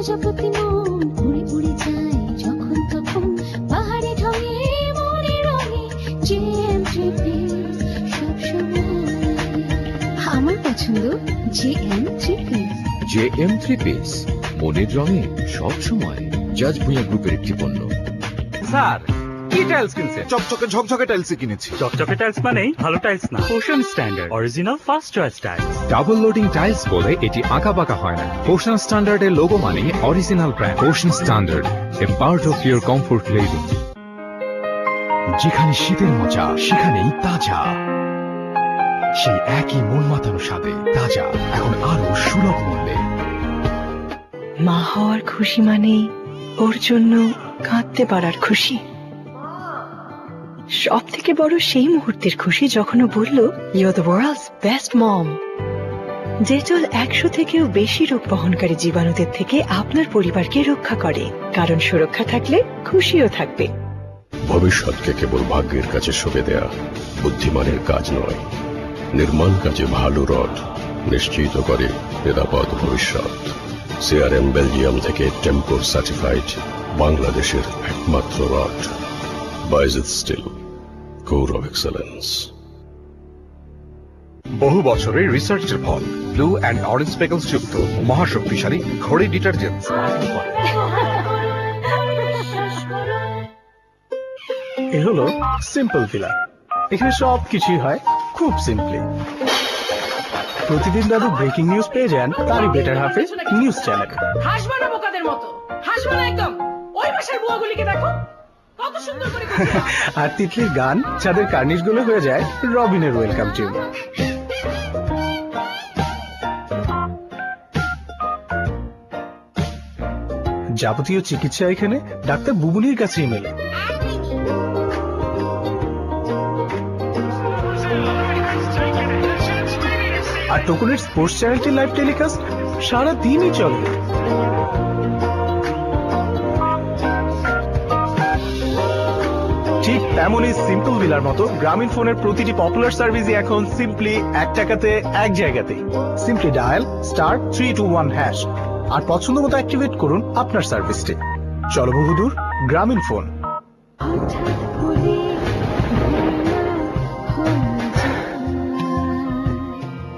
প্রজাপতি মন উড়ে উড়ে যায় যখন তখন পাহাড়ে ঢঙে মনে রঙে জেএম থ্রি সবসময় আমার পছন্দ JM three. JM three piece মনের রঙে সব সময়। জাজ ভুঁইয়া গ্রুপের একটি পণ্য। স্যার কি টাইলস কিনছে? চকচকে ঝকঝকে টাইলসই কিনেছি। চকচকে টাইলস মানেই ভালো টাইলস না, ocean standard original first choice tiles. Double loading tiles বলে এটি আঁকা বাঁকা হয় না। ওশান স্ট্যান্ডার্ডের লোগো মানে original brand. Ocean standard, A part of your comfort living. যেখানে শীতের মজা সেখানেই তাজা, সেই একই মন মাতানো স্বাদে তাজা এখন আরো সুলভ মূল্যে। মা হওয়ার খুশি মানে ওর জন্য কাঁদতে পারার খুশি। সব থেকে বড় সেই মুহূর্তের খুশি যখন ও বলল, you are the world's best mom. Dettol 100 থেকেও বেশি রোগ বহনকারী জীবাণুদের থেকে আপনার পরিবারকে রক্ষা করে, কারণ সুরক্ষা থাকলে খুশিও থাকবে। ভবিষ্যৎকে কেবল ভাগ্যের কাছে সঁপে দেয়া বুদ্ধিমানের কাজ নয়, নির্মাণ কাজে ভালো রড নিশ্চিত করে নিরাপদ ভবিষ্যৎ। সিআরএম বেলজিয়াম থেকে টেম্পোর সার্টিফাইড বাংলাদেশের একমাত্র rod. Baizid steel, core of excellence. বহু বছরের রিসার্চের ফল ব্লু অ্যান্ড অরেঞ্জ স্পেকলস যুক্ত মহাশক্তিশালী ঘড়ি ডিটারজেন্ট। এ হলো সিম্পল ভিলা। এখানে সব কিছুই হয় খুব সিম্পলি। প্রতিদিন দাদু ব্রেকিং নিউজ পেয়ে যান তারই বেটার হাফে নিউজ চ্যানেলে। হাসবা না বোকাদের মতো, হাসবা না একদম। ওই বাসার বুয়াগুলিকে দেখো কত সুন্দর করে আর তিতলির গান যাদের কার্নিশ গুলো হয়ে যায় রবিনের ওয়েলকাম টিউন। যাবতীয় চিকিৎসা এখানে ডাক্তার বুবুনির কাছেই মেলে। আর টোকনের স্পোর্টস চ্যানেলটি লাইভ টেলিকাস্ট সারা দিনই চলে। ঠিক তেমনই সিম্পল ভিলার মতো গ্রামীণ ফোনের প্রতিটি পপুলার সার্ভিসই এখন সিম্পলি 1 টাকাতে এক জায়গাতেই। সিম্পলি ডায়াল *321# আর পছন্দ মতো অ্যাক্টিভেট করুন আপনার সার্ভিসটি। চলো বহুদূর গ্রামীণ ফোন।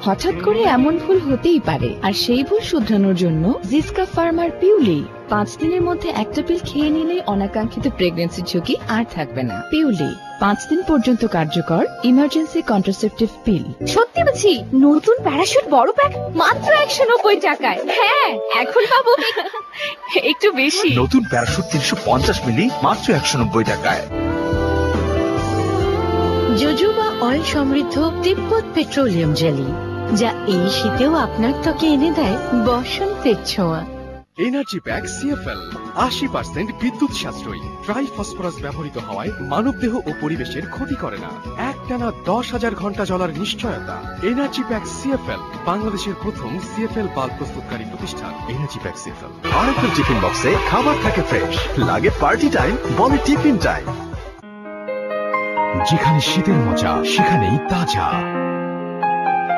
হঠাৎ করে এমন ভুল হতেই পারে, আর সেই ভুল শুধরানোর জন্য জিসকা ফার্মার পিউলি 5 দিনের মধ্যে একটা পিল খেয়ে নিলেই অনাকাঙ্ক্ষিত প্রেগন্যান্সির ঝুঁকি আর থাকবে না। পিউলি 5 দিন পর্যন্ত কার্যকর ইমার্জেন্সি কন্ট্রাসেপটিভ পিল। সত্যি বলছি, নতুন প্যারাশুট বড় প্যাক মাত্র 190 টাকায়। হ্যাঁ, এখন পাবো একটু বেশি। নতুন প্যারাশুট 350 মিলি মাত্র 190 টাকায়। জোজোবা অয়েল সমৃদ্ধ তিব্বত পেট্রোলিয়াম জেলি, যা এই শীতেও আপনার ত্বকে এনে দেয় বসন্তের ছোঁয়া। এনার্জি প্যাক সিএফএল 80% বিদ্যুৎ সাশ্রয়ী। ট্রাই ফসফরাস ব্যবহৃত হওয়ায় মানবদেহ ও পরিবেশের ক্ষতি করে না। একটানা 10,000 ঘন্টা জ্বলার নিশ্চয়তা। এনার্জি প্যাক সিএফএল বাংলাদেশের প্রথম সিএফএল বাল্ব প্রস্তুতকারী প্রতিষ্ঠান। Energy pack CFL. আরেকটা টিফিন বক্সে খাবার থাকে ফ্রেশ, লাগে পার্টি টাইম বলে টিফিন টাইম। যেখানে শীতের মজা সেখানেই তাজা,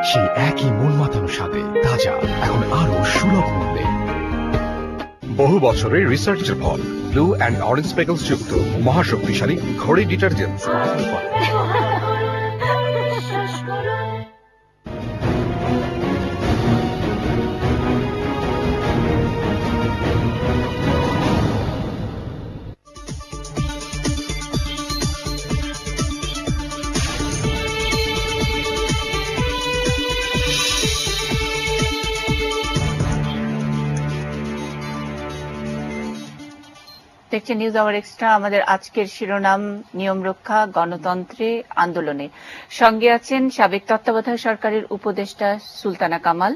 সেই একই মন মাতানো স্বাদে তাজা এখন আরো সুলভ মূল্যে। বহু বছরের রিসার্চের ফল ব্লু অ্যান্ড অরেঞ্জ স্পেকলস যুক্ত মহাশক্তিশালী ঘড়ি ডিটারজেন্ট। দেখছেন নিউজ আওয়ার এক্সট্রা। আমাদের আজকের শিরোনাম নিয়ম রক্ষা গণতন্ত্রে আন্দোলনে। সঙ্গে আছেন সাবেক তত্ত্বাবধায়ক সরকারের উপদেষ্টা সুলতানা কামাল,